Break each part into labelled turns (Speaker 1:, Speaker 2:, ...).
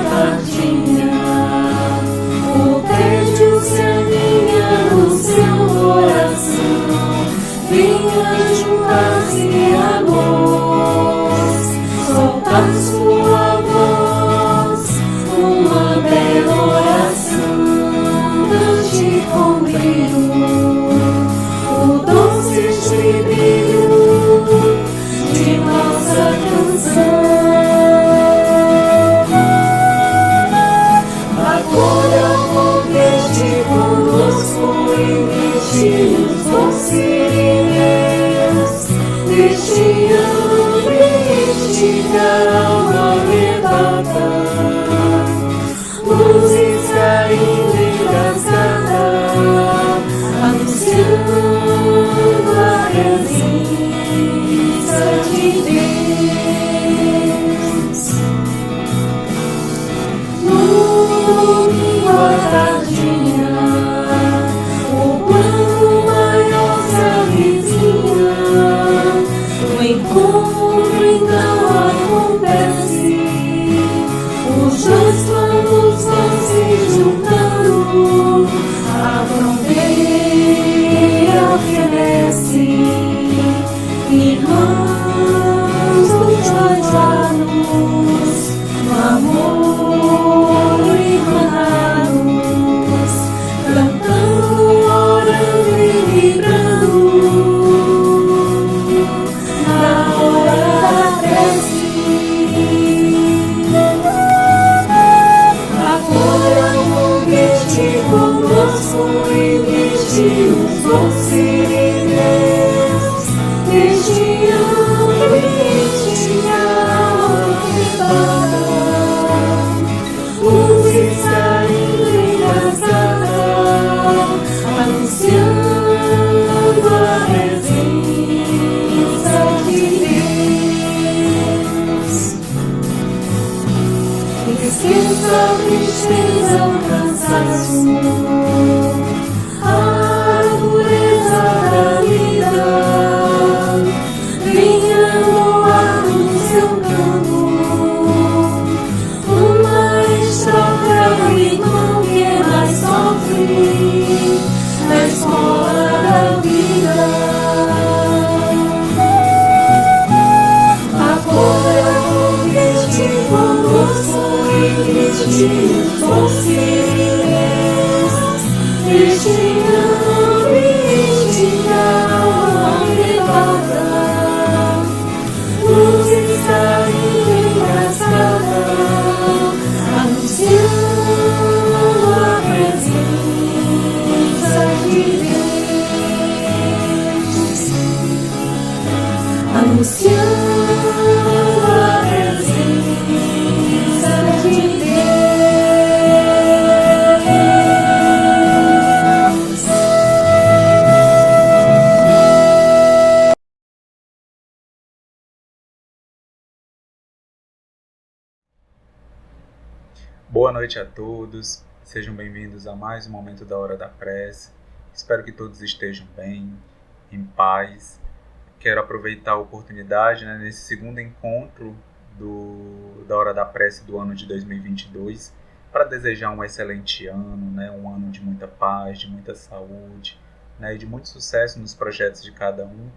Speaker 1: tardinha, o tédio se aninha no seu coração. Venha juntar-se a nós, soltar sua voz, uma bela oração. Cante com brilho, o doce estribilho de nossa canção. Acolha o convite conosco e deixe os doces deste ambiente que a alma arrebata. Luzes caindo engasgada, anunciando a presença de Deus. No domingo à tardinha, o plano maior se avizinha. O encontro então acontece, os dois planos vão se juntando, a fronteira fenece, irmãos dos dois lados, no amor irmanados, cantando, orando e vibrando. Na hora da prece, acolha o convite conosco e deixe os doces deste ambiente que a alma arrebata. Luzes caindo engasgada, anunciando a presença de Deus. Esqueça a tristeza, o cansaço, a dureza da vida. Venha no ar do seu canto, uma estrofe ao irmão que mais sofre na escola da vida. Acolha o convite conosco e deixe os doces deste ambiente que a alma arrebata. Luzes caindo engasgada, anunciando a presença de Deus. Anunciando a presença de Deus.
Speaker 2: Boa noite a todos, sejam bem-vindos a mais um momento da Hora da Prece. Espero que todos estejam bem, em paz. Quero aproveitar a oportunidade, nesse segundo encontro da Hora da Prece do ano de 2022 para desejar um excelente ano, um ano de muita paz, de muita saúde, e de muito sucesso nos projetos de cada um,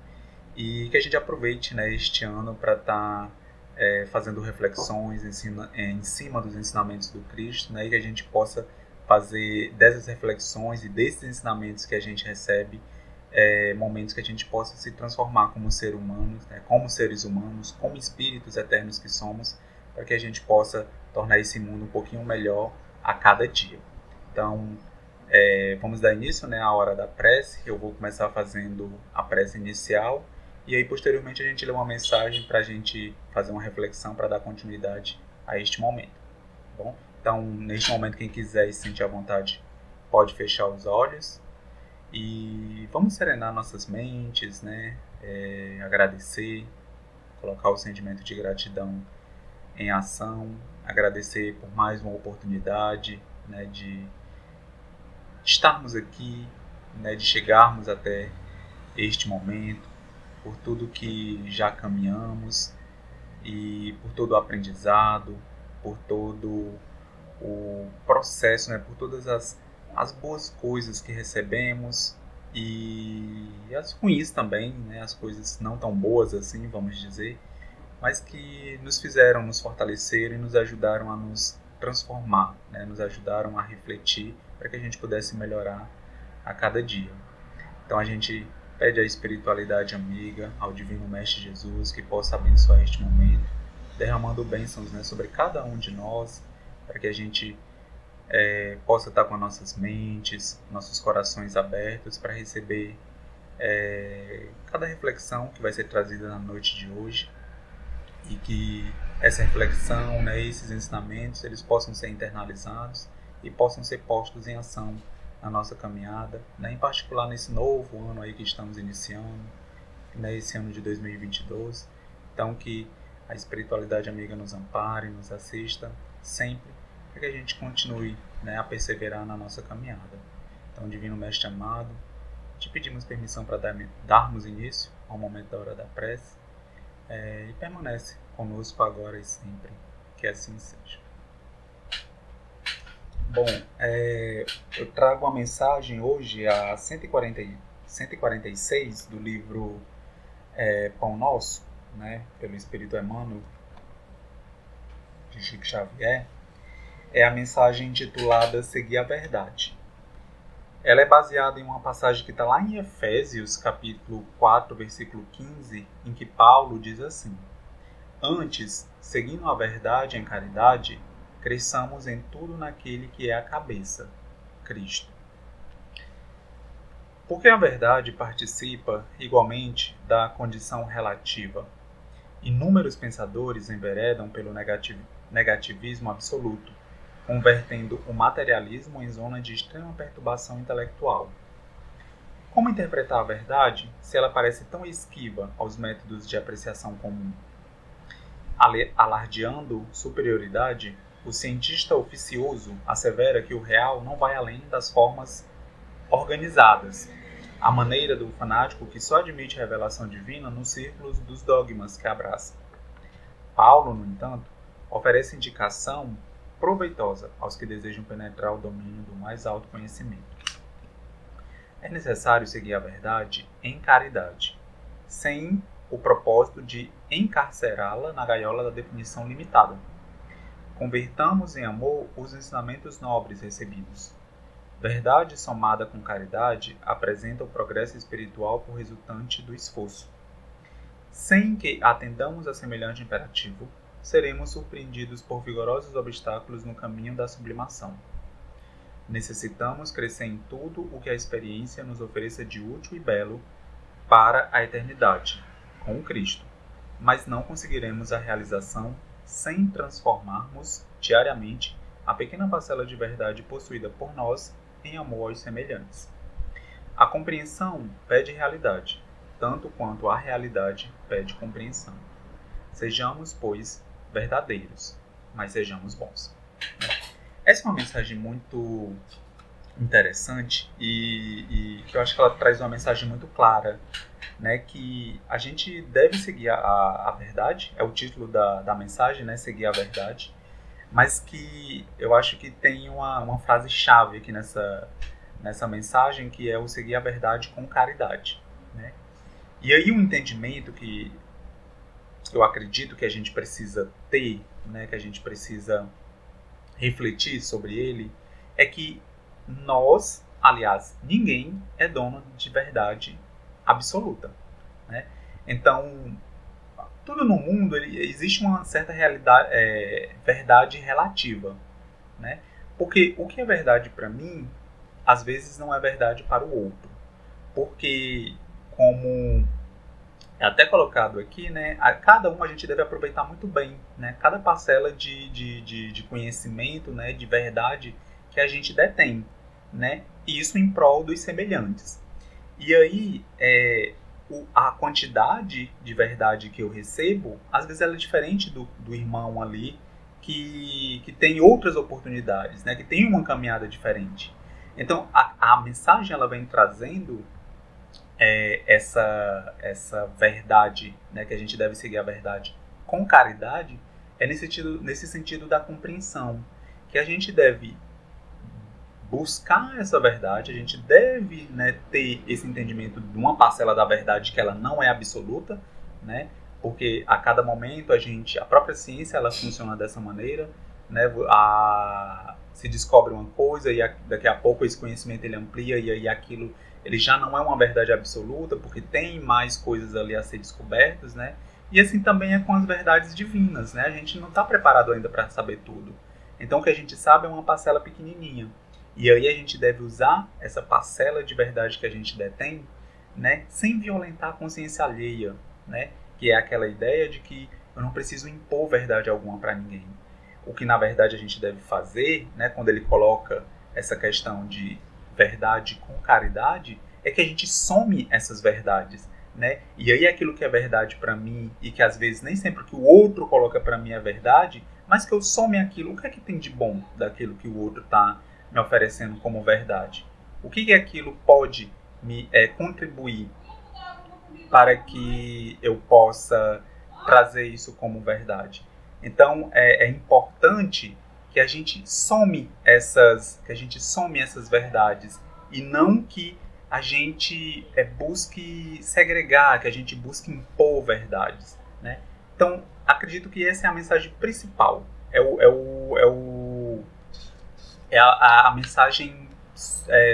Speaker 2: e que a gente aproveite este ano para estar fazendo reflexões em cima dos ensinamentos do Cristo, e que a gente possa fazer dessas reflexões e desses ensinamentos que a gente recebe momentos que a gente possa se transformar como ser humano, como seres humanos, como espíritos eternos que somos, para que a gente possa tornar esse mundo um pouquinho melhor a cada dia. Então, vamos dar início à hora da prece. Eu vou começar fazendo a prece inicial, e aí posteriormente a gente lê uma mensagem para a gente fazer uma reflexão para dar continuidade a este momento. Tá bom? Então, neste momento, quem quiser e se sentir à vontade pode fechar os olhos e vamos serenar nossas mentes, agradecer, colocar o sentimento de gratidão em ação, agradecer por mais uma oportunidade de estarmos aqui, de chegarmos até este momento, por tudo que já caminhamos e por todo o aprendizado, por todo o processo, né, por todas as boas coisas que recebemos e as ruins também, né, as coisas não tão boas assim, vamos dizer, mas que nos fizeram nos fortalecer e nos ajudaram a nos transformar, né, nos ajudaram a refletir para que a gente pudesse melhorar a cada dia. Então a gente pede à espiritualidade amiga, ao Divino Mestre Jesus, que possa abençoar este momento, derramando bênçãos, né, sobre cada um de nós, para que a gente possa estar com nossas mentes, nossos corações abertos para receber cada reflexão que vai ser trazida na noite de hoje, e que essa reflexão, né, esses ensinamentos, eles possam ser internalizados e possam ser postos em ação na nossa caminhada, né, em particular nesse novo ano aí que estamos iniciando, né, esse ano de 2022. Então que a espiritualidade amiga nos ampare, nos assista sempre, para que a gente continue, né, a perseverar na nossa caminhada. Então, Divino Mestre amado, te pedimos permissão para darmos início ao momento da hora da prece, e permanece conosco agora e sempre, que assim seja. Bom, eu trago uma mensagem hoje, a 146 do livro Pão Nosso, né, pelo Espírito Emmanuel, de Chico Xavier. É a mensagem intitulada Seguir a Verdade. Ela é baseada em uma passagem que está lá em Efésios, capítulo 4, versículo 15, em que Paulo diz assim: Antes, seguindo a verdade em caridade, cresçamos em tudo naquele que é a cabeça, Cristo. Porque a verdade participa, igualmente, da condição relativa. Inúmeros pensadores enveredam pelo negativismo absoluto, convertendo o materialismo em zona de extrema perturbação intelectual. Como interpretar a verdade se ela parece tão esquiva aos métodos de apreciação comum? Alardeando superioridade, o cientista oficioso assevera que o real não vai além das formas organizadas, à maneira do fanático que só admite revelação divina nos círculos dos dogmas que abraça. Paulo, no entanto, oferece indicação proveitosa aos que desejam penetrar o domínio do mais alto conhecimento. É necessário seguir a verdade em caridade, sem o propósito de encarcerá-la na gaiola da definição limitada. Convertamos em amor os ensinamentos nobres recebidos. Verdade somada com caridade apresenta o progresso espiritual por resultante do esforço. Sem que atendamos a semelhante imperativo, seremos surpreendidos por vigorosos obstáculos no caminho da sublimação. Necessitamos crescer em tudo o que a experiência nos ofereça de útil e belo para a eternidade, com o Cristo, mas não conseguiremos a realização sem transformarmos diariamente a pequena parcela de verdade possuída por nós em amor aos semelhantes. A compreensão pede realidade, tanto quanto a realidade pede compreensão. Sejamos, pois, verdadeiros, mas sejamos bons. Essa é uma mensagem muito interessante e que eu acho que ela traz uma mensagem muito clara, né, que a gente deve seguir a verdade, é o título da mensagem, né, seguir a verdade, mas que eu acho que tem uma frase-chave aqui nessa mensagem, que é o seguir a verdade com caridade, né? E aí o entendimento que eu acredito que a gente precisa ter, né, que a gente precisa refletir sobre ele, é que nós, aliás, ninguém é dono de verdade absoluta, né? Então, tudo no mundo existe uma certa realidade, verdade relativa, né? Porque o que é verdade para mim, às vezes não é verdade para o outro. Porque, como é até colocado aqui, né, cada um a gente deve aproveitar muito bem, né, cada parcela de conhecimento, né, de verdade que a gente detém, né, e isso em prol dos semelhantes. E aí, a quantidade de verdade que eu recebo, às vezes ela é diferente do irmão ali, que tem outras oportunidades, né, que tem uma caminhada diferente. Então, a mensagem ela vem trazendo essa verdade, né, que a gente deve seguir a verdade com caridade, é nesse sentido da compreensão, que a gente deve buscar essa verdade, a gente deve, né, ter esse entendimento de uma parcela da verdade que ela não é absoluta, né, porque a cada momento a própria ciência ela funciona dessa maneira, né, se descobre uma coisa e daqui a pouco esse conhecimento ele amplia e aí aquilo ele já não é uma verdade absoluta, porque tem mais coisas ali a ser descobertas, né, e assim também é com as verdades divinas, né, a gente não está preparado ainda para saber tudo, então o que a gente sabe é uma parcela pequenininha. E aí a gente deve usar essa parcela de verdade que a gente detém, né, sem violentar a consciência alheia, né, que é aquela ideia de que eu não preciso impor verdade alguma para ninguém. O que na verdade a gente deve fazer, né, quando ele coloca essa questão de verdade com caridade, é que a gente some essas verdades, né? E aí aquilo que é verdade para mim e que às vezes nem sempre que o outro coloca para mim é verdade, mas que eu some aquilo, o que é que tem de bom daquilo que o outro está me oferecendo como verdade? O que aquilo pode me contribuir para que eu possa trazer isso como verdade? Então é importante que a gente some essas verdades e não que a gente busque segregar, que a gente busque impor verdades, né? Então acredito que essa é a mensagem principal, é a mensagem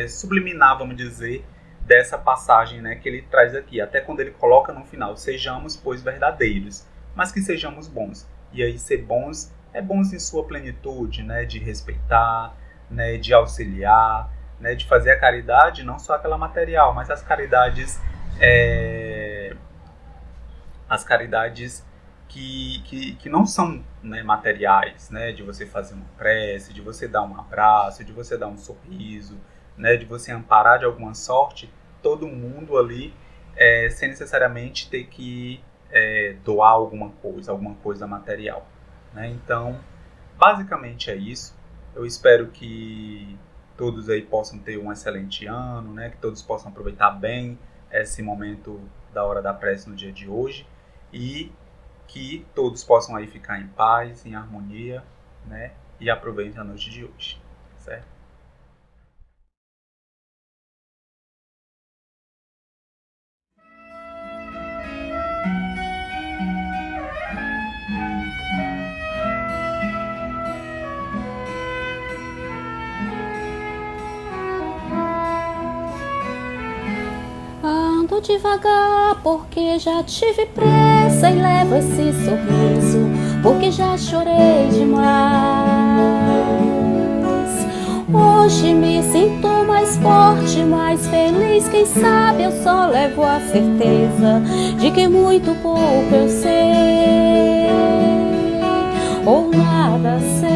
Speaker 2: subliminar, vamos dizer, dessa passagem, né, que ele traz aqui, até quando ele coloca no final, sejamos, pois, verdadeiros, mas que sejamos bons. E aí ser bons é bons em sua plenitude, né, de respeitar, né, de auxiliar, né, de fazer a caridade, não só aquela material, mas as caridades que não são, né, materiais, né, de você fazer uma prece, de você dar um abraço, de você dar um sorriso, né, de você amparar de alguma sorte todo mundo ali, sem necessariamente ter que doar alguma coisa material, né? Então, basicamente é isso. Eu espero que todos aí possam ter um excelente ano, né, que todos possam aproveitar bem esse momento da hora da prece no dia de hoje e que todos possam aí ficar em paz, em harmonia, né, e aproveitem a noite de hoje, certo?
Speaker 1: Ando devagar porque já tive pressa e levo esse sorriso porque já chorei demais. Hoje me sinto mais forte, mais feliz. Quem sabe eu só levo a certeza de que muito pouco eu sei ou nada sei.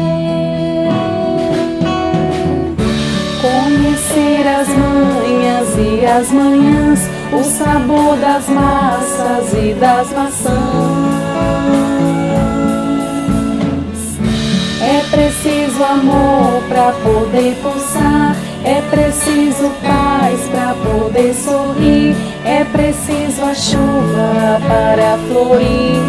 Speaker 1: Conhecer as manhas e as manhãs, o sabor das massas e das maçãs. É preciso amor pra poder pulsar, é preciso paz pra poder sorrir, é preciso a chuva para florir.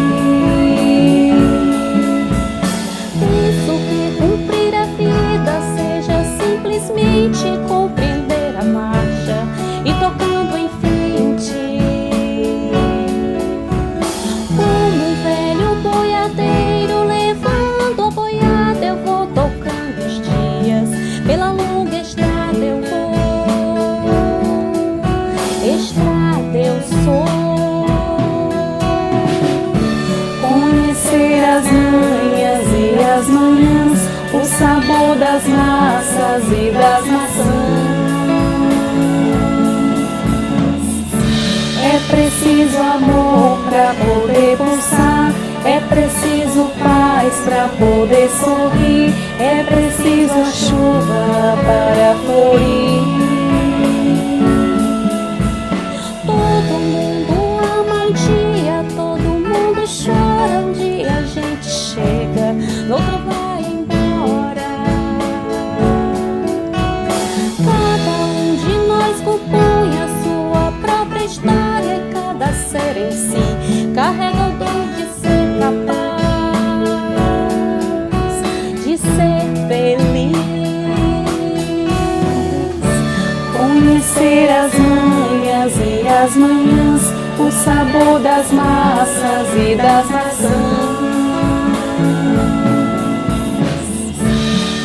Speaker 1: Penso que cumprir a vida seja simplesmente compreender a marcha e tocando em frente. Como um velho boiadeiro levando a boiada, eu vou tocando os dias, pela longa estrada eu vou, estrada eu sou. Conhecer as manhas e as manhãs, o sabor das massas e das maçãs. É preciso amor pra poder pulsar, é preciso paz pra poder sorrir, é preciso a chuva para florir. Todo mundo ama um dia, todo mundo chora um dia, a gente chega, no outro vai embora. Cada um de nós compõe a sua própria história e cada ser em si carrega o dom de ser capaz das massas e das maçãs.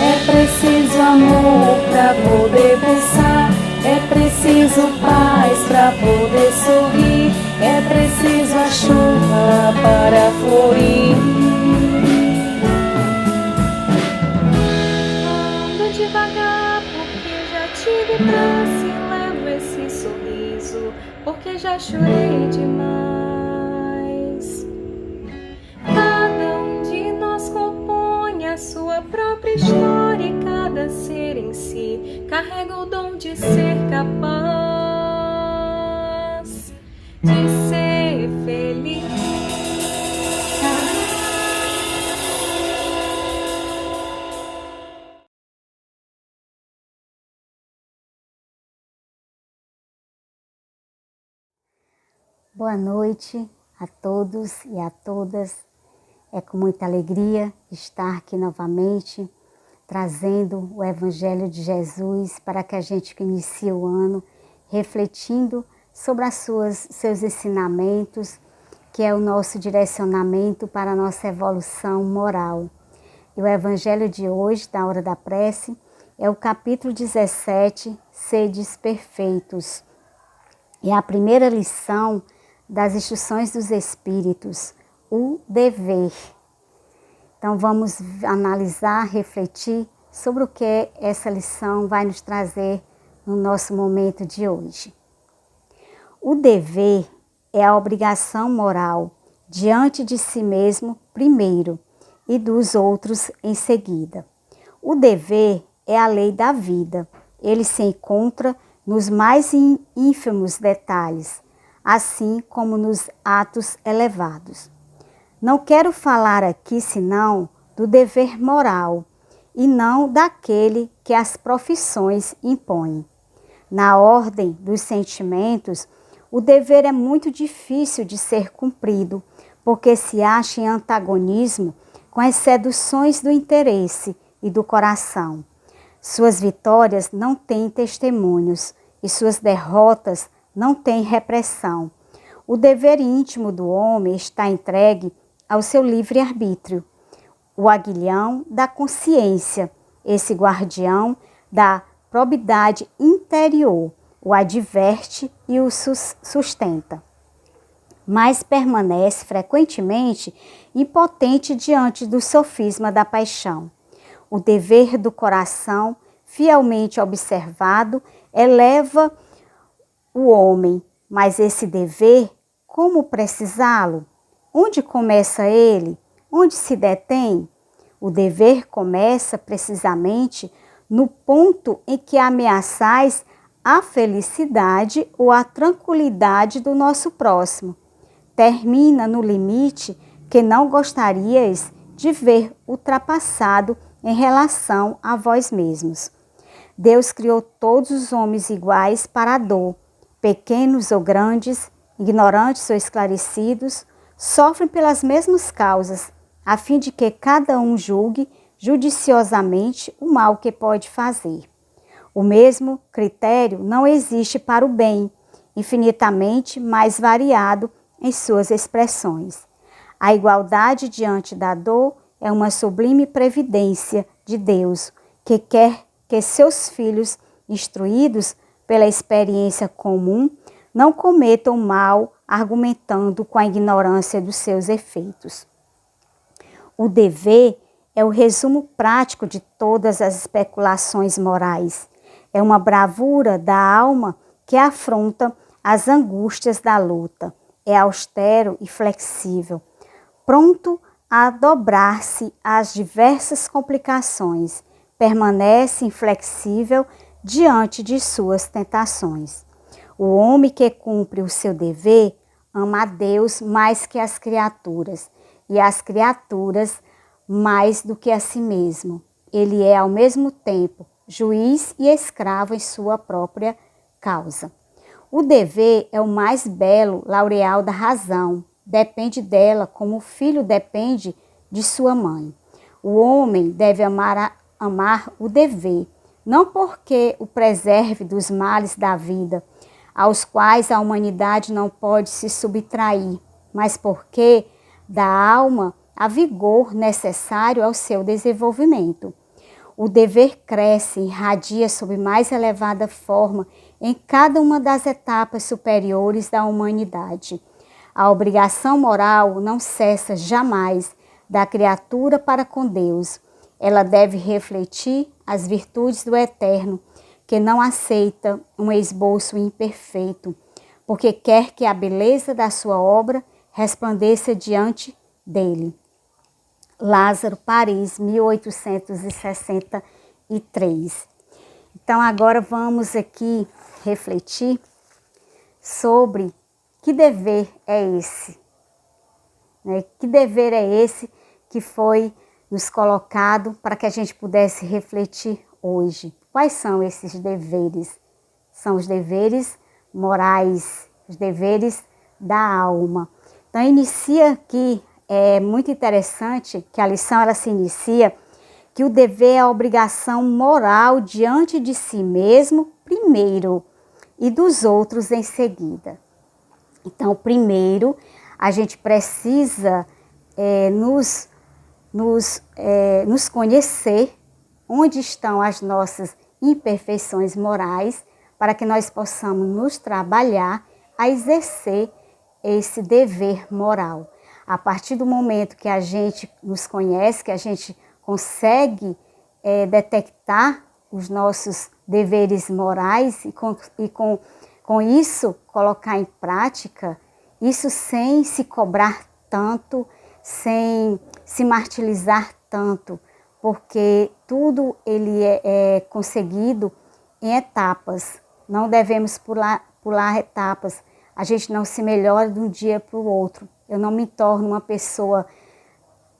Speaker 1: É preciso amor para poder pulsar, é preciso paz para poder sorrir, é preciso a chuva para florir. Ando devagar porque já tive pressa, levo esse sorriso porque já chorei demais. Cada um de nós compõe a sua própria história e cada ser em si carrega o dom de ser capaz de ser feliz.
Speaker 3: Boa noite a todos e a todas. É com muita alegria estar aqui novamente, trazendo o Evangelho de Jesus para que a gente inicie o ano refletindo sobre seus ensinamentos, que é o nosso direcionamento para a nossa evolução moral. E o Evangelho de hoje, da Hora da Prece, é o capítulo 17, Sedes Perfeitos. É a primeira lição das instruções dos Espíritos, o dever. Então vamos analisar, refletir sobre o que essa lição vai nos trazer no nosso momento de hoje. O dever é a obrigação moral diante de si mesmo primeiro e dos outros em seguida. O dever é a lei da vida. Ele se encontra nos mais ínfimos detalhes, assim como nos atos elevados. Não quero falar aqui senão do dever moral e não daquele que as profissões impõem. Na ordem dos sentimentos, o dever é muito difícil de ser cumprido, porque se acha em antagonismo com as seduções do interesse e do coração. Suas vitórias não têm testemunhos e suas derrotas não têm repressão. O dever íntimo do homem está entregue ao seu livre-arbítrio. O aguilhão da consciência, esse guardião da probidade interior, o adverte e o sustenta. Mas permanece frequentemente impotente diante do sofisma da paixão. O dever do coração, fielmente observado, eleva o homem, mas esse dever, como precisá-lo? Onde começa ele? Onde se detém? O dever começa precisamente no ponto em que ameaçais a felicidade ou a tranquilidade do nosso próximo. Termina no limite que não gostariais de ver ultrapassado em relação a vós mesmos. Deus criou todos os homens iguais para a dor, pequenos ou grandes, ignorantes ou esclarecidos, sofrem pelas mesmas causas, a fim de que cada um julgue judiciosamente o mal que pode fazer. O mesmo critério não existe para o bem, infinitamente mais variado em suas expressões. A igualdade diante da dor é uma sublime previdência de Deus, que quer que seus filhos, instruídos pela experiência comum, não cometam mal argumentando com a ignorância dos seus efeitos. O dever é o resumo prático de todas as especulações morais. É uma bravura da alma que afronta as angústias da luta. É austero e flexível, pronto a dobrar-se às diversas complicações. Permanece inflexível diante de suas tentações. O homem que cumpre o seu dever ama a Deus mais que as criaturas, e as criaturas mais do que a si mesmo. Ele é, ao mesmo tempo, juiz e escravo em sua própria causa. O dever é o mais belo laureal da razão. Depende dela como o filho depende de sua mãe. O homem deve amar o dever, não porque o preserve dos males da vida, aos quais a humanidade não pode se subtrair, mas porque dá à alma a vigor necessário ao seu desenvolvimento. O dever cresce e irradia sob mais elevada forma em cada uma das etapas superiores da humanidade. A obrigação moral não cessa jamais da criatura para com Deus. Ela deve refletir as virtudes do Eterno, que não aceita um esboço imperfeito, porque quer que a beleza da sua obra resplandeça diante dele. Lázaro, Paris, 1863. Então agora vamos aqui refletir sobre que dever é esse, né? Que dever é esse que foi nos colocado para que a gente pudesse refletir hoje. Quais são esses deveres? São os deveres morais, os deveres da alma. Então inicia aqui, é muito interessante que a lição ela se inicia que o dever é a obrigação moral diante de si mesmo primeiro e dos outros em seguida. Então, primeiro, a gente precisa nos conhecer onde estão as nossas imperfeições morais para que nós possamos nos trabalhar a exercer esse dever moral. A partir do momento que a gente nos conhece, que a gente consegue detectar os nossos deveres morais e com isso colocar em prática, isso sem se cobrar tanto, sem se martirizar tanto, porque tudo ele é conseguido em etapas. Não devemos pular etapas. A gente não se melhora de um dia para o outro. Eu não me torno uma pessoa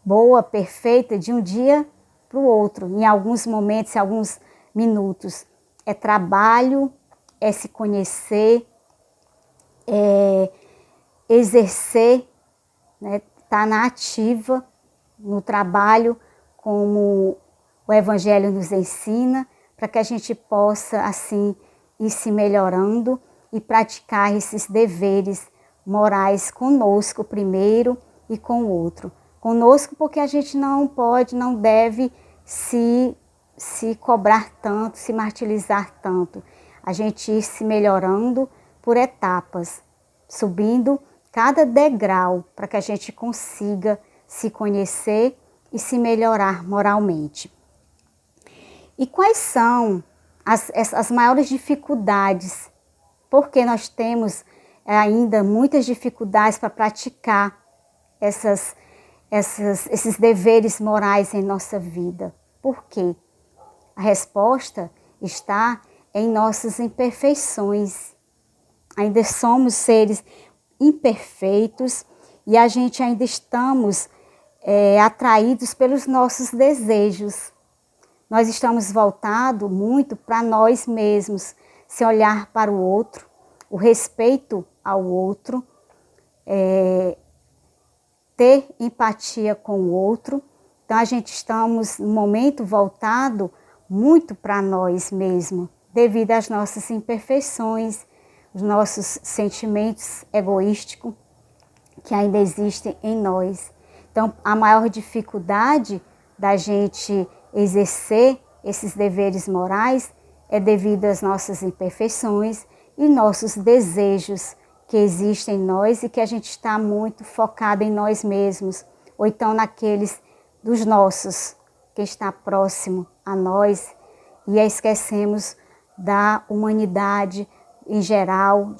Speaker 3: boa, perfeita, de um dia para o outro. Em alguns momentos, em alguns minutos. É trabalho, é se conhecer, é exercer, né? Tá na ativa, no trabalho, como o Evangelho nos ensina, para que a gente possa, assim, ir se melhorando e praticar esses deveres morais conosco primeiro e com o outro. Conosco porque a gente não pode, não deve se cobrar tanto, se martirizar tanto. A gente ir se melhorando por etapas, subindo cada degrau para que a gente consiga se conhecer e se melhorar moralmente. E quais são as maiores dificuldades? Porque nós temos ainda muitas dificuldades para praticar esses deveres morais em nossa vida. Por quê? A resposta está em nossas imperfeições. Ainda somos seres imperfeitos e a gente ainda estamos atraídos pelos nossos desejos. Nós estamos voltados muito para nós mesmos, se olhar para o outro, o respeito ao outro, ter empatia com o outro. Então a gente estamos no momento voltado muito para nós mesmos, devido às nossas imperfeições, os nossos sentimentos egoísticos que ainda existem em nós. Então a maior dificuldade da gente exercer esses deveres morais é devido às nossas imperfeições e nossos desejos que existem em nós e que a gente está muito focado em nós mesmos, ou então naqueles dos nossos, que está próximo a nós, e esquecemos da humanidade em geral,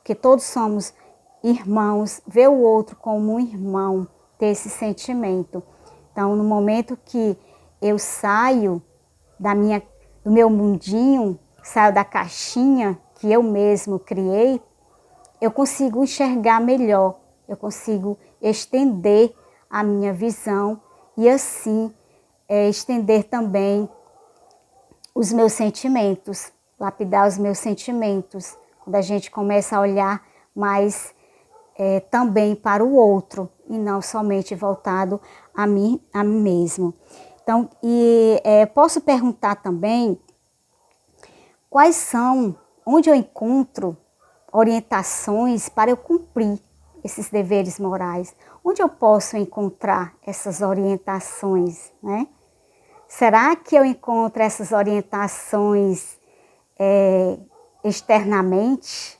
Speaker 3: que todos somos irmãos, ver o outro como um irmão, ter esse sentimento. Então, no momento que eu saio do meu mundinho, saio da caixinha que eu mesmo criei, eu consigo enxergar melhor, eu consigo estender a minha visão e assim estender também os meus sentimentos, lapidar os meus sentimentos, quando a gente começa a olhar mais também para o outro e não somente voltado a mim mesmo. Então, posso perguntar também onde eu encontro orientações para eu cumprir esses deveres morais? Onde eu posso encontrar essas orientações, né? Será que eu encontro essas orientações externamente?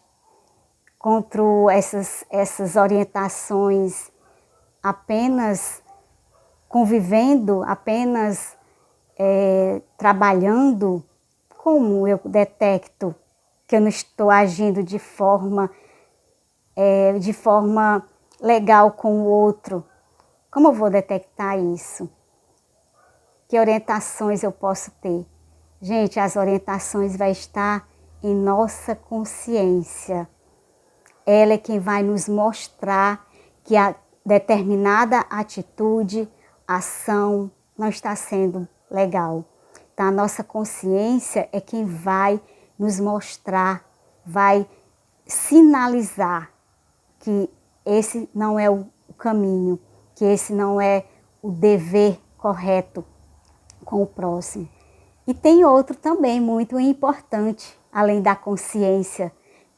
Speaker 3: Encontro essas orientações apenas convivendo, apenas trabalhando? Como eu detecto que eu não estou agindo de forma legal com o outro? Como eu vou detectar isso? Que orientações eu posso ter? Gente, as orientações vão estar em nossa consciência. Ela é quem vai nos mostrar que a determinada atitude, ação não está sendo legal. Então, a nossa consciência é quem vai nos mostrar, vai sinalizar que esse não é o caminho, que esse não é o dever correto com o próximo. E tem outro também muito importante, além da consciência,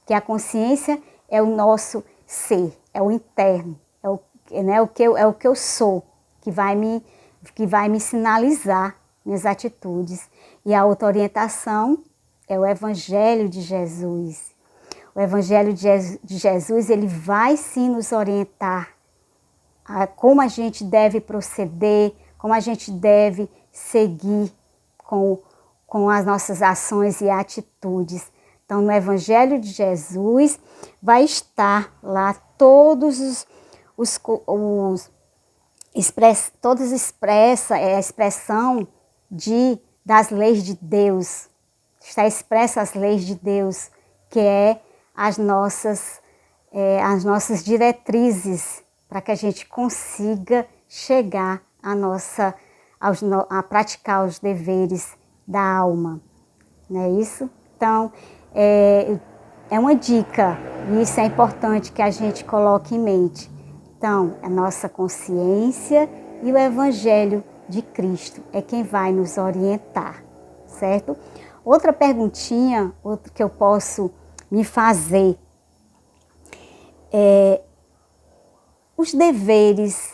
Speaker 3: que a consciência é o nosso ser, é o interno, é o que eu sou, que vai me sinalizar minhas atitudes. E a outra orientação é o Evangelho de Jesus. O Evangelho de Jesus, ele vai sim nos orientar a como a gente deve proceder, como a gente deve seguir com as nossas ações e atitudes. Então, no Evangelho de Jesus vai estar lá todos todos expressa a expressão das leis de Deus. Está expressa as leis de Deus, que é as nossas diretrizes para que a gente consiga chegar a praticar os deveres da alma. Não é isso? Então, é uma dica, e isso é importante que a gente coloque em mente. Então, a nossa consciência e o Evangelho de Cristo é quem vai nos orientar, certo? Outra perguntinha, outra que eu posso me fazer, os deveres,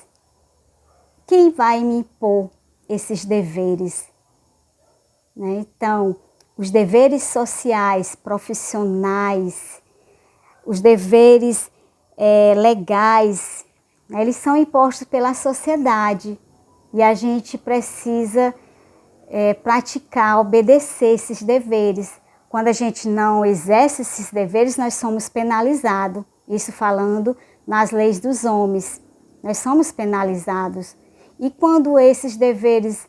Speaker 3: quem vai me impor esses deveres? Né? Então, os deveres sociais, profissionais, os deveres legais, né? Eles são impostos pela sociedade e a gente precisa praticar, obedecer esses deveres. Quando a gente não exerce esses deveres, nós somos penalizados. Isso falando nas leis dos homens. Nós somos penalizados. E quando esses deveres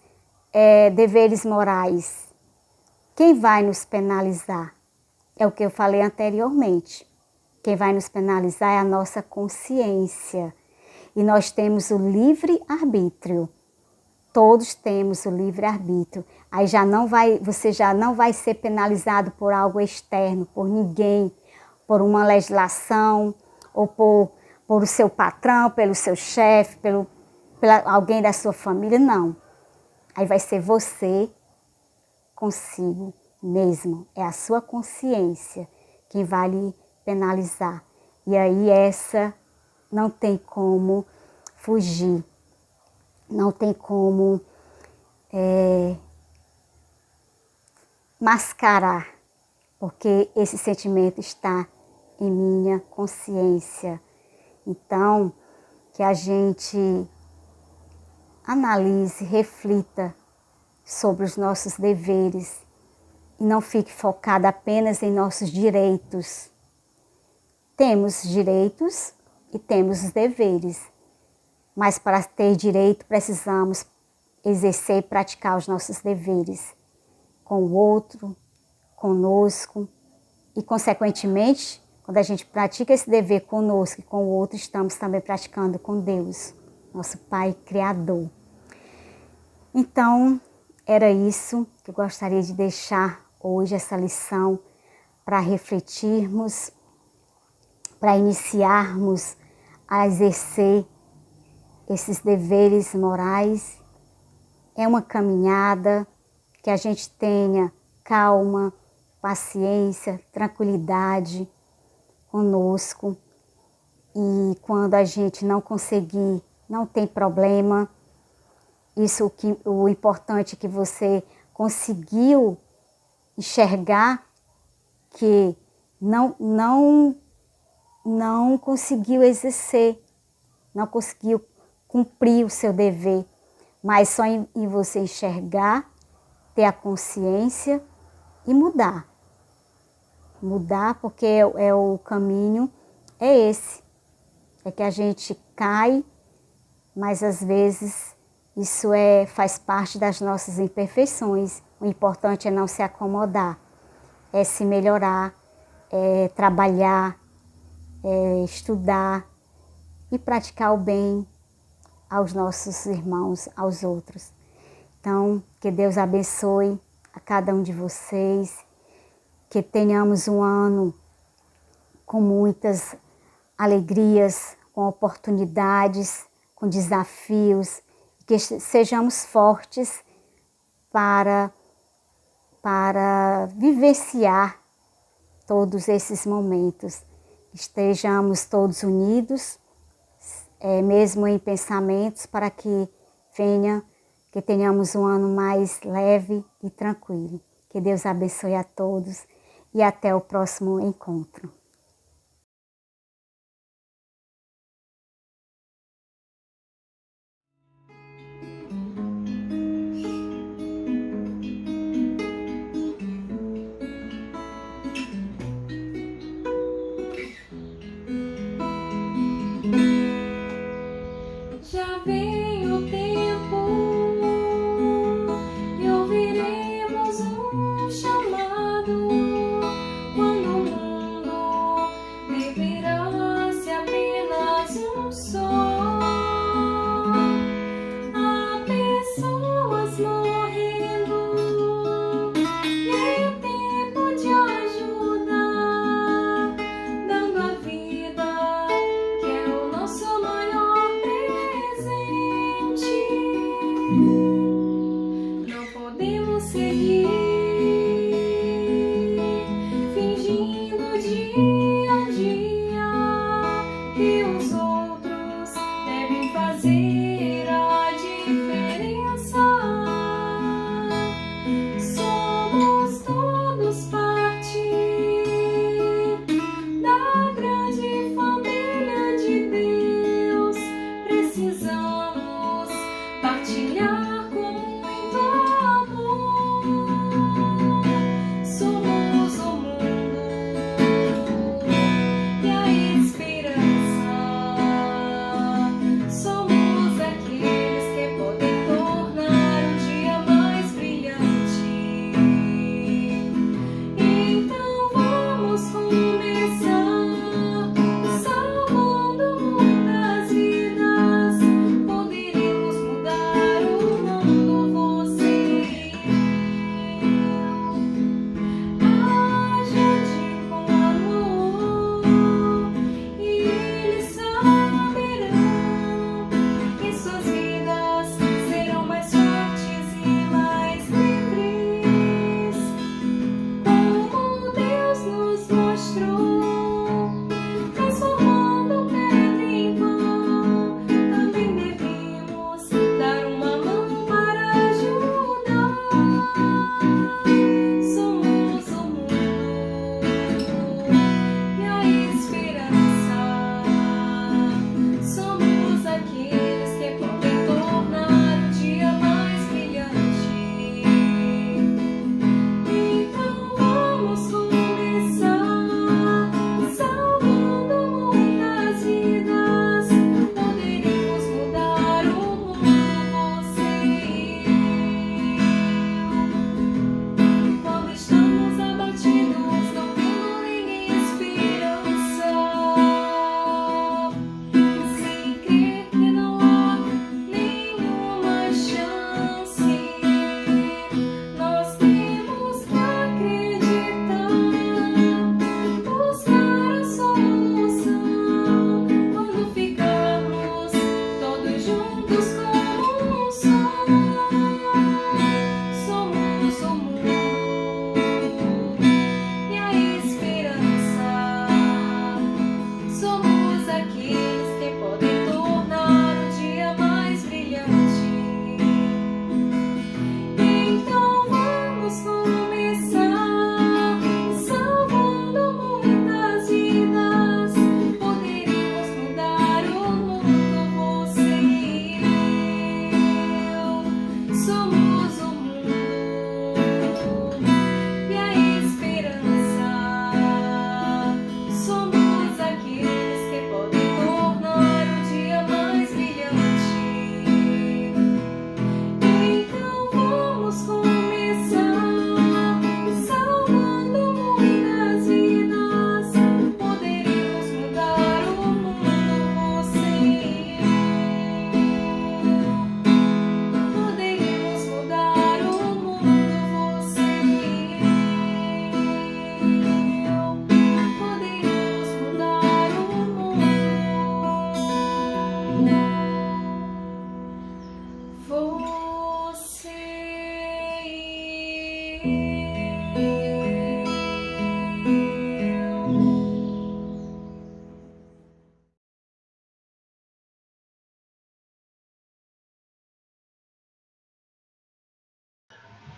Speaker 3: morais, quem vai nos penalizar? É o que eu falei anteriormente. Quem vai nos penalizar é a nossa consciência. E nós temos o livre-arbítrio. Todos temos o livre-arbítrio. Aí você já não vai ser penalizado por algo externo, por ninguém, por uma legislação, ou por o seu patrão, pelo seu chefe, pelo alguém da sua família, não. Aí vai ser você consigo mesmo. É a sua consciência quem vai lhe penalizar. E aí essa não tem como fugir. Não tem como mascarar, porque esse sentimento está em minha consciência. Então, que a gente analise, reflita sobre os nossos deveres e não fique focada apenas em nossos direitos. Temos direitos e temos os deveres, mas para ter direito precisamos exercer e praticar os nossos deveres com o outro, conosco e, consequentemente, quando a gente pratica esse dever conosco e com o outro, estamos também praticando com Deus, nosso Pai Criador. Então, era isso que eu gostaria de deixar hoje, essa lição, para refletirmos, para iniciarmos a exercer esses deveres morais. É uma caminhada, que a gente tenha calma, paciência, tranquilidade conosco E quando a gente não conseguir, não tem problema. O importante é que você conseguiu enxergar que não conseguiu exercer, não conseguiu cumprir o seu dever, mas só em você enxergar, ter a consciência e mudar. Mudar, porque o caminho é esse. É que a gente cai, mas às vezes isso faz parte das nossas imperfeições. O importante é não se acomodar, é se melhorar, é trabalhar, é estudar e praticar o bem aos nossos irmãos, aos outros. Então, que Deus abençoe a cada um de vocês, que tenhamos um ano com muitas alegrias, com oportunidades, com desafios, que sejamos fortes para vivenciar todos esses momentos. Estejamos todos unidos, mesmo em pensamentos, para que tenhamos um ano mais leve e tranquilo. Que Deus abençoe a todos e até o próximo encontro.
Speaker 1: Já vem o tempo e ouviremos um chamado quando o mundo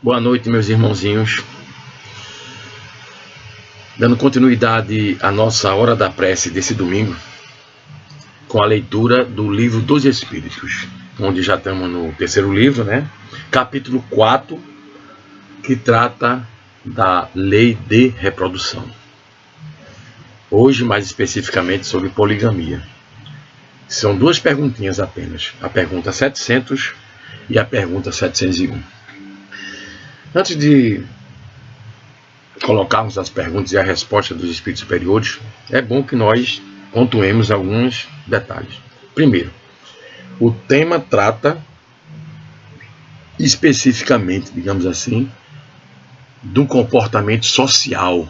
Speaker 4: Boa noite, meus irmãozinhos. Dando continuidade à nossa hora da prece desse domingo, com a leitura do livro dos Espíritos, onde já estamos no terceiro livro, né? Capítulo 4, que trata da lei de reprodução. Hoje, mais especificamente, sobre poligamia. São duas perguntinhas apenas, a pergunta 700 e a pergunta 701. Antes de colocarmos as perguntas e a resposta dos espíritos superiores, é bom que nós pontuemos alguns detalhes. Primeiro, o tema trata especificamente, digamos assim, do comportamento social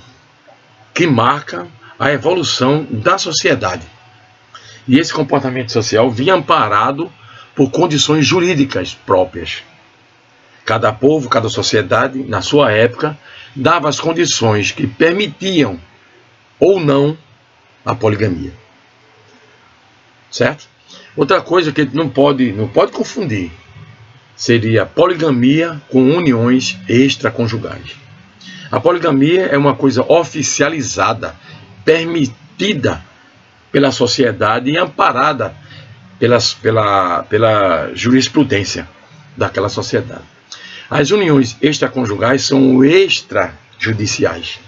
Speaker 4: que marca a evolução da sociedade. E esse comportamento social vinha amparado por condições jurídicas próprias. Cada povo, cada sociedade, na sua época, dava as condições que permitiam ou não a poligamia. Certo? Outra coisa que a gente não pode confundir seria poligamia com uniões extraconjugais. A poligamia é uma coisa oficializada, permitida pela sociedade e amparada pela jurisprudência daquela sociedade. As uniões extraconjugais são extrajudiciais.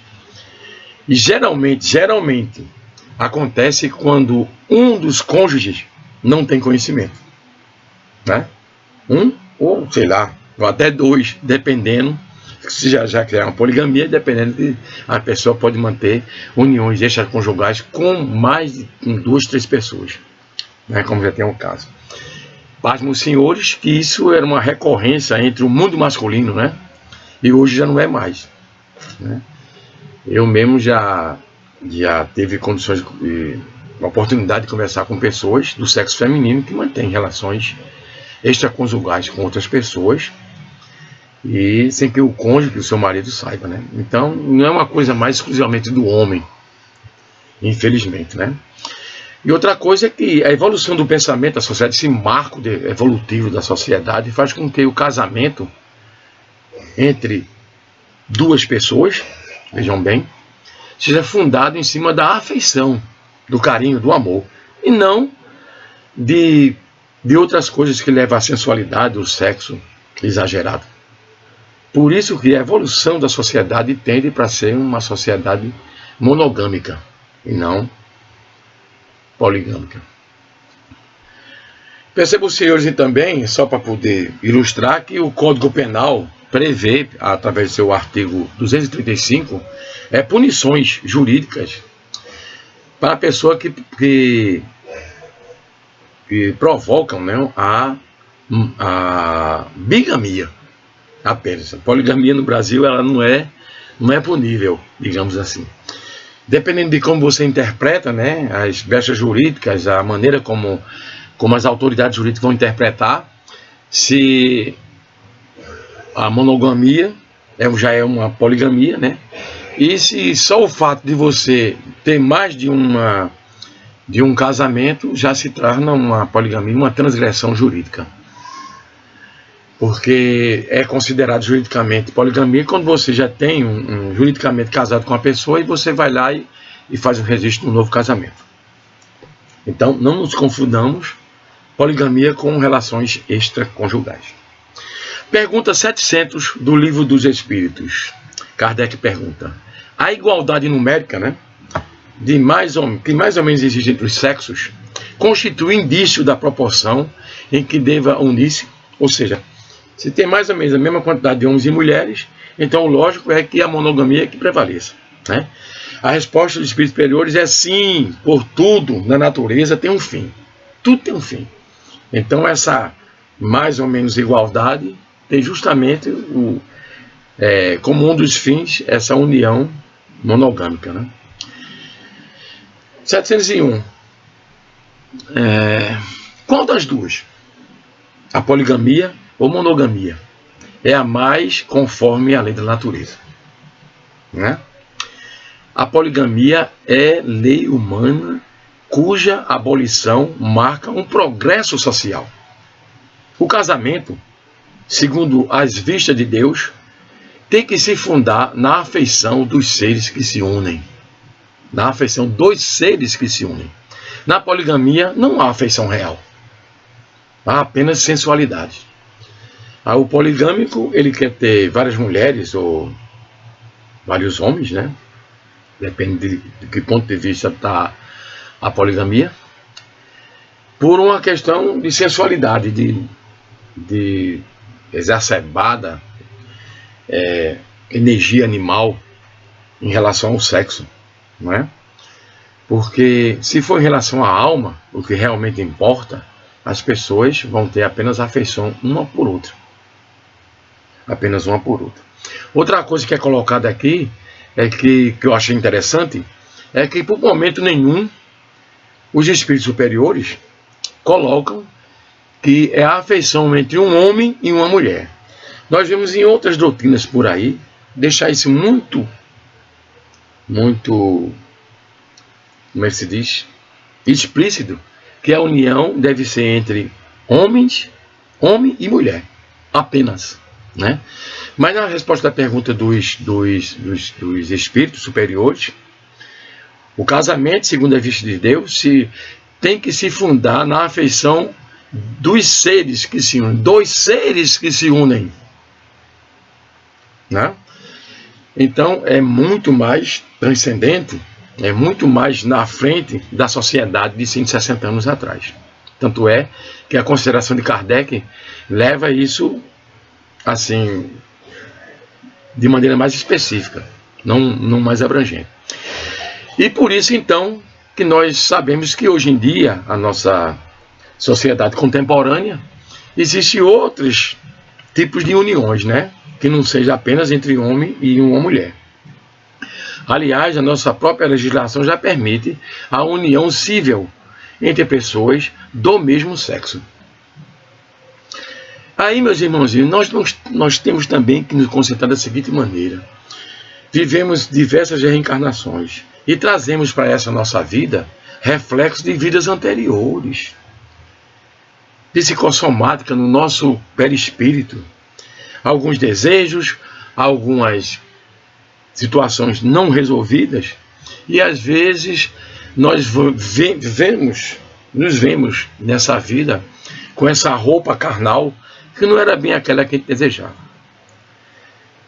Speaker 4: E geralmente, acontece quando um dos cônjuges não tem conhecimento. Né? Um ou, sei lá, até dois, dependendo, se já criar uma poligamia, dependendo de a pessoa pode manter uniões extraconjugais com mais de 2, 3 pessoas. Né? Como já tem um caso. Pasmem os senhores que isso era uma recorrência entre o mundo masculino, né? E hoje já não é mais. Né? Eu mesmo já teve condições, a oportunidade de conversar com pessoas do sexo feminino que mantêm relações extraconjugais com outras pessoas e sem que o cônjuge, o seu marido, saiba, né? Então, não é uma coisa mais exclusivamente do homem, infelizmente, né? E outra coisa é que a evolução do pensamento da sociedade, esse marco evolutivo da sociedade, faz com que o casamento entre duas pessoas, vejam bem, seja fundado em cima da afeição, do carinho, do amor, e não de outras coisas que levam à sensualidade, o sexo exagerado. Por isso que a evolução da sociedade tende para ser uma sociedade monogâmica, e não poligâmica. Percebam os senhores também, só para poder ilustrar, que o Código Penal prevê, através do seu artigo 235, punições jurídicas para a pessoa que provocam, né, a bigamia. Apenas. A poligamia no Brasil ela não é punível, digamos assim. Dependendo de como você interpreta, né, as brechas jurídicas, a maneira como as autoridades jurídicas vão interpretar, se a monogamia já é uma poligamia, né, e se só o fato de você ter mais de um casamento já se torna uma poligamia, uma transgressão jurídica. Porque é considerado juridicamente poligamia quando você já tem juridicamente casado com a pessoa e você vai lá e faz o registro de um novo casamento. Então, não nos confundamos poligamia com relações extraconjugais. Pergunta 700 do Livro dos Espíritos. Kardec pergunta: a igualdade numérica, né, que mais ou menos existe entre os sexos, constitui indício da proporção em que deva unir-se, ou seja, se tem mais ou menos a mesma quantidade de homens e mulheres, então o lógico é que a monogamia é que prevaleça. Né? A resposta dos espíritos superiores é sim, por tudo na natureza tem um fim. Tudo tem um fim. Então essa mais ou menos igualdade tem justamente como um dos fins essa união monogâmica. Né? 701. Qual das duas? A poligamia ou monogamia? É a mais conforme a lei da natureza. Né? A poligamia é lei humana cuja abolição marca um progresso social. O casamento, segundo as vistas de Deus, tem que se fundar na afeição dos seres que se unem. Na afeição dos seres que se unem. Na poligamia não há afeição real. Há apenas sensualidade. O poligâmico, ele quer ter várias mulheres ou vários homens, né? Depende de que ponto de vista está a poligamia. Por uma questão de sensualidade, de exacerbada energia animal em relação ao sexo, não é? Porque se for em relação à alma, o que realmente importa, as pessoas vão ter apenas afeição uma por outra. Apenas uma por outra. Outra coisa que é colocada aqui, que eu achei interessante, é que por momento nenhum, os espíritos superiores colocam que é a afeição entre um homem e uma mulher. Nós vemos em outras doutrinas por aí, deixar isso muito, como é que se diz? Explícito, que a união deve ser entre homem e mulher, apenas, né? Mas na resposta da pergunta dos espíritos superiores, o casamento, segundo a vista de Deus, tem que se fundar na afeição dos seres que se unem, dois seres que se unem, né? Então é muito mais transcendente, é muito mais na frente da sociedade de 160 anos atrás. Tanto é que a consideração de Kardec leva isso assim de maneira mais específica, não mais abrangente. E por isso então que nós sabemos que hoje em dia a nossa sociedade contemporânea existe outros tipos de uniões, né? Que não seja apenas entre homem e uma mulher. Aliás, a nossa própria legislação já permite a união civil entre pessoas do mesmo sexo. Aí, meus irmãozinhos, nós temos também que nos concentrar da seguinte maneira. Vivemos diversas reencarnações e trazemos para essa nossa vida reflexos de vidas anteriores, psicossomática no nosso perispírito. Alguns desejos, algumas situações não resolvidas, e às vezes nós nos vemos nessa vida com essa roupa carnal que não era bem aquela que a gente desejava.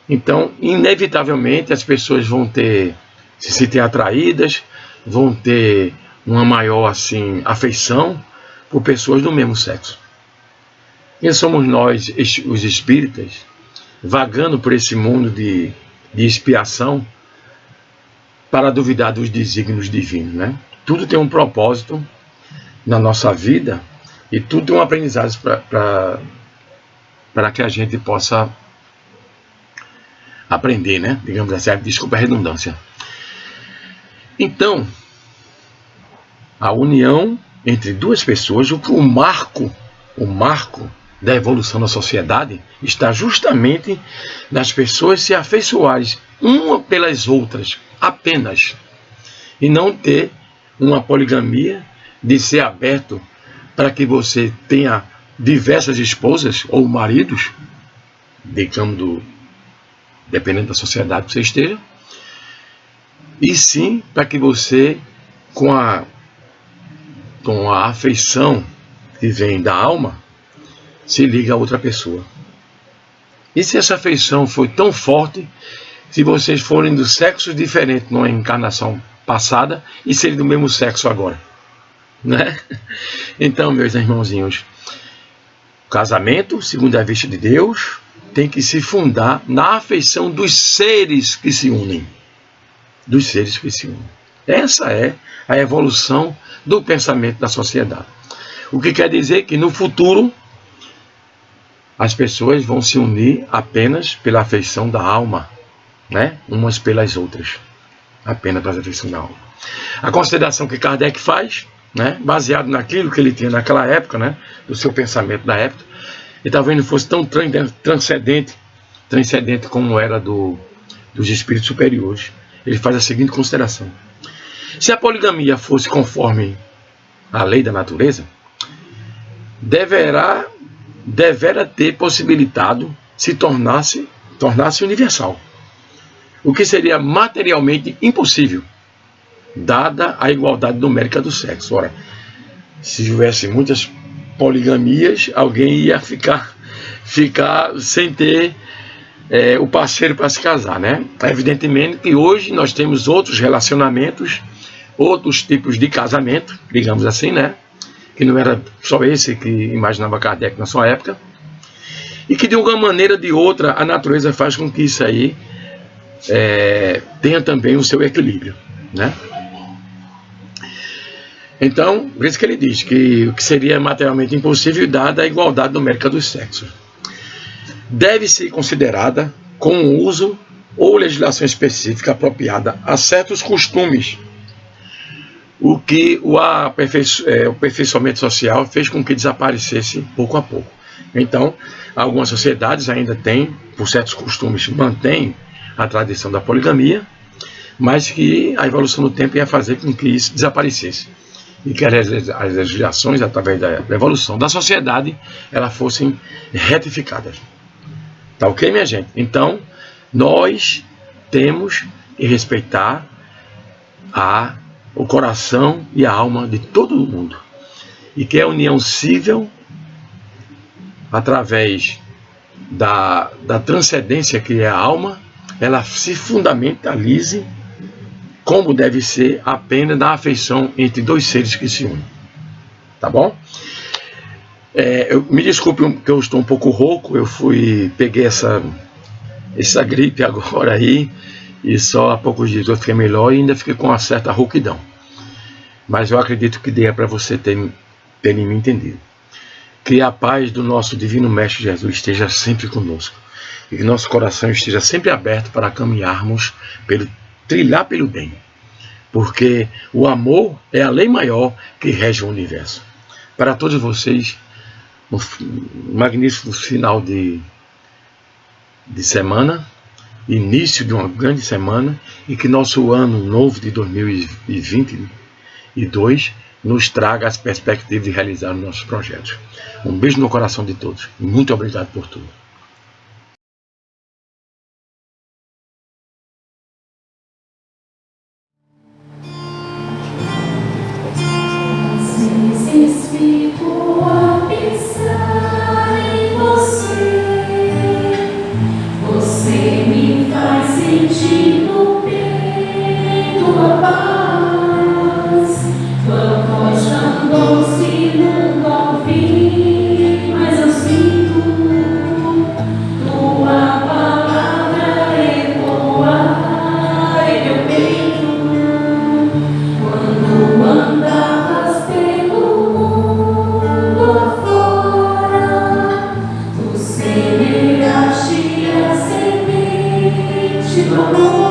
Speaker 4: Então, inevitavelmente, as pessoas vão se sentir atraídas, vão ter uma maior assim, afeição por pessoas do mesmo sexo. E somos nós, os espíritas, vagando por esse mundo de expiação para duvidar dos desígnios divinos, né? Tudo tem um propósito na nossa vida e tudo tem um aprendizado para que a gente possa aprender, né? Digamos assim, desculpa a redundância. Então, a união entre duas pessoas, o marco da evolução da sociedade está justamente nas pessoas se afeiçoarem uma pelas outras apenas, e não ter uma poligamia de ser aberto para que você tenha diversas esposas ou maridos, digamos, dependendo da sociedade que você esteja, e sim para que você, com a afeição que vem da alma, se liga a outra pessoa. E se essa afeição foi tão forte, se vocês forem do sexo diferente numa encarnação passada e serem do mesmo sexo agora, né? Então, meus irmãozinhos, o casamento, segundo a vista de Deus, tem que se fundar na afeição dos seres que se unem. Dos seres que se unem. Essa é a evolução do pensamento da sociedade. O que quer dizer que no futuro as pessoas vão se unir apenas pela afeição da alma, né? Umas pelas outras, apenas pela afeição da alma. A consideração que Kardec faz, né? Baseado naquilo que ele tinha naquela época, né? Do seu pensamento da época, e talvez não fosse tão transcendente como era dos espíritos superiores. Ele faz a seguinte consideração: se a poligamia fosse conforme a lei da natureza, devera ter possibilitado se tornasse tornar-se universal, o que seria materialmente impossível, dada a igualdade numérica do sexo. Ora, se houvesse muitas poligamias, alguém ia ficar sem ter o parceiro para se casar, né? Evidentemente que hoje nós temos outros relacionamentos, outros tipos de casamento, digamos assim, né? Que não era só esse que imaginava Kardec na sua época, e que de uma maneira ou de outra a natureza faz com que isso aí tenha também o seu equilíbrio, né? Então, por isso que ele diz que o que seria materialmente impossível, dada a igualdade numérica dos sexos, deve ser considerada com uso ou legislação específica apropriada a certos costumes, o que o aperfeiçoamento social fez com que desaparecesse pouco a pouco. Então, algumas sociedades ainda têm, por certos costumes, mantêm a tradição da poligamia, mas que a evolução do tempo ia fazer com que isso desaparecesse. E que as legislações, através da evolução da sociedade, elas fossem retificadas. Tá ok, minha gente? Então, nós temos que respeitar o coração e a alma de todo mundo. E que a união civil, através da transcendência que é a alma, ela se fundamentalize como deve ser apenas na afeição entre dois seres que se unem. Tá bom? Me desculpe que eu estou um pouco rouco, peguei essa gripe agora aí, e só há poucos dias eu fiquei melhor e ainda fiquei com uma certa rouquidão. Mas eu acredito que dê para você ter me entendido. Que a paz do nosso Divino Mestre Jesus esteja sempre conosco, e que nosso coração esteja sempre aberto para caminharmos trilhar pelo bem, porque o amor é a lei maior que rege o universo. Para todos vocês, um magnífico final de semana, início de uma grande semana, e que nosso ano novo de 2022 nos traga as perspectivas de realizar os nossos projetos. Um beijo no coração de todos. Muito obrigado por tudo.
Speaker 1: Fico a pensar em você me faz sentir no peito a paz, tua voz tão doce nunca ouvi, mas eu sinto tua palavra ecoar em meu peito, quando andavas pelo mundo afora, tu semeaste a semente do amor.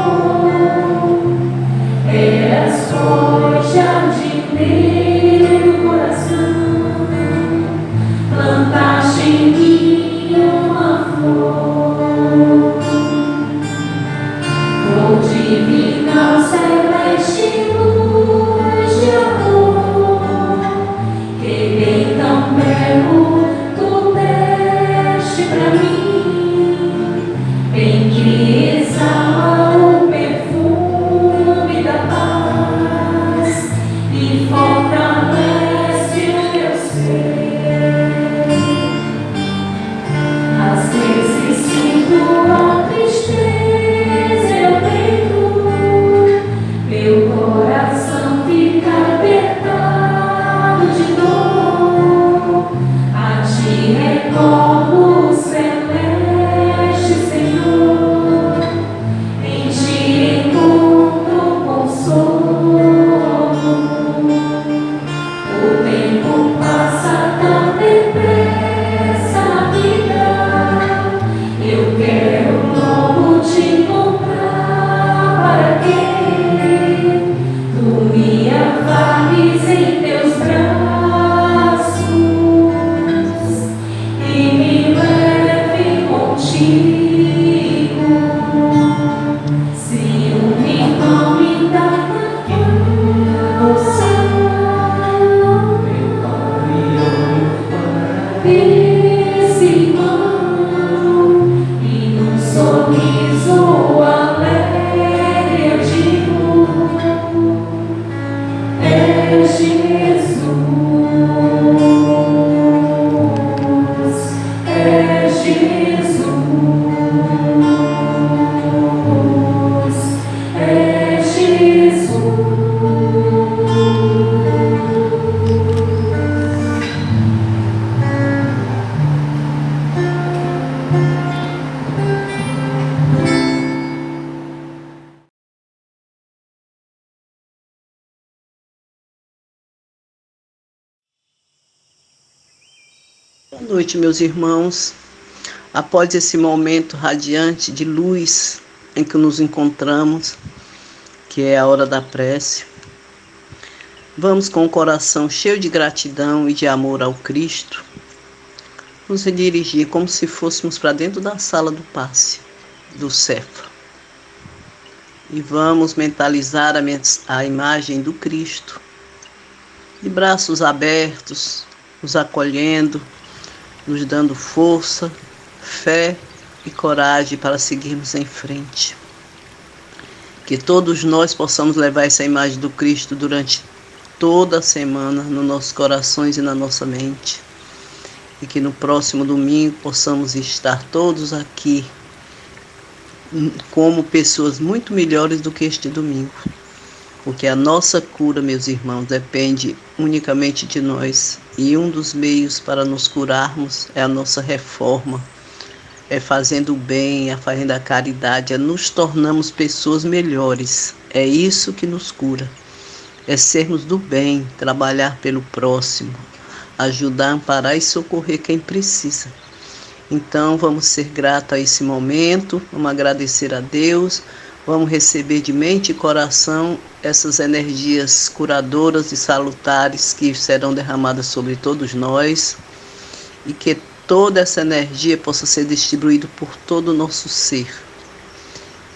Speaker 1: sorriso alegre eu digo, é Jesus, é Jesus, é Jesus.
Speaker 5: Boa noite, meus irmãos. Após esse momento radiante de luz em que nos encontramos, que é a hora da prece, vamos com o coração cheio de gratidão e de amor ao Cristo, nos dirigir como se fôssemos para dentro da sala do passe, do Cefa. E vamos mentalizar a imagem do Cristo, de braços abertos, nos acolhendo, nos dando força, fé e coragem para seguirmos em frente. Que todos nós possamos levar essa imagem do Cristo durante toda a semana nos nossos corações e na nossa mente. E que no próximo domingo possamos estar todos aqui como pessoas muito melhores do que este domingo. Porque a nossa cura, meus irmãos, depende unicamente de nós. E um dos meios para nos curarmos é a nossa reforma. É fazendo o bem, é fazendo a caridade, é nos tornarmos pessoas melhores. É isso que nos cura. É sermos do bem, trabalhar pelo próximo, ajudar, amparar e socorrer quem precisa. Então vamos ser gratos a esse momento, vamos agradecer a Deus, vamos receber de mente e coração essas energias curadoras e salutares que serão derramadas sobre todos nós e que toda essa energia possa ser distribuída por todo o nosso ser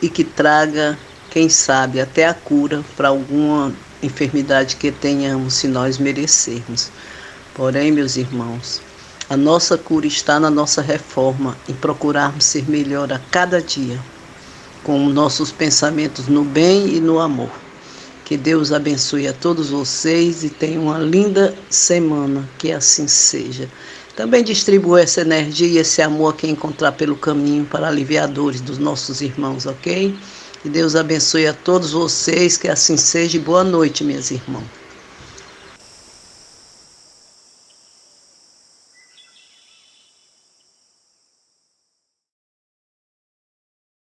Speaker 5: e que traga, quem sabe, até a cura para alguma enfermidade que tenhamos, se nós merecermos. Porém, meus irmãos, a nossa cura está na nossa reforma, em procurarmos ser melhor a cada dia, com nossos pensamentos no bem e no amor. Que Deus abençoe a todos vocês e tenham uma linda semana, que assim seja. Também distribua essa energia e esse amor a quem encontrar pelo caminho para aliviar dores dos nossos irmãos, ok? Que Deus abençoe a todos vocês, que assim seja e boa noite, minhas irmãs.